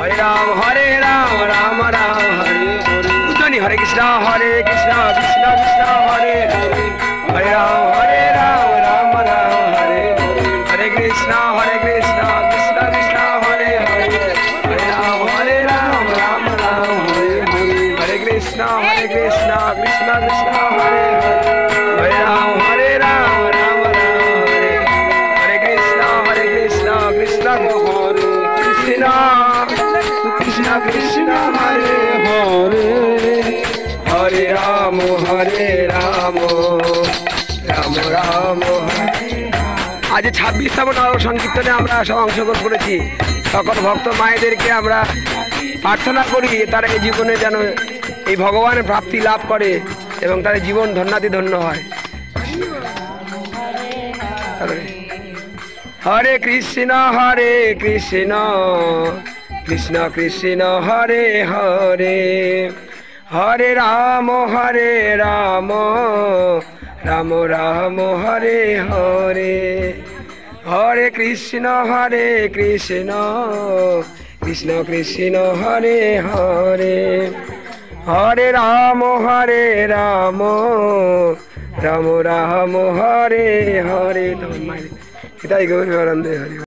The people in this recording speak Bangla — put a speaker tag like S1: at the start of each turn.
S1: হরে রাম রাম রাম হরে হরে উদ্ধনি হরে কৃষ্ণ কৃষ্ণ কৃষ্ণ হরে হরে হরে রাম রাম রাম হরে হরে কৃষ্ণ কৃষ্ণ কৃষ্ণ হরে হরে হরে রাম রাম রাম হরে হরে হরে কৃষ্ণ কৃষ্ণ কৃষ্ণ হরে হরে হরে রাম রাম রাম হরে হরে কৃষ্ণ কৃষ্ণ হরে কৃষ্ণ কৃষ্ণ কৃষ্ণ হরে হরে হরে রাম রাম রাম হরে। আজ 26তম নব সংকীর্তনে আমরা সব অংশগ্রহণ করেছি। সকল ভক্ত মায়েদেরকে আমরা প্রার্থনা করি তারা এই জীবনে যেন এই ভগবানের প্রাপ্তি লাভ করে এবং তাদের জীবন ধন্যাতি ধন্য হয়। হরে কৃষ্ণ কৃষ্ণ কৃষ্ণ হরে হরে হরে রাম রাম রাম হরে হরে হরে কৃষ্ণ কৃষ্ণ কৃষ্ণ হরে হরে হরে রাম রাম রাম হরে হরে। তাই গৌর হরে।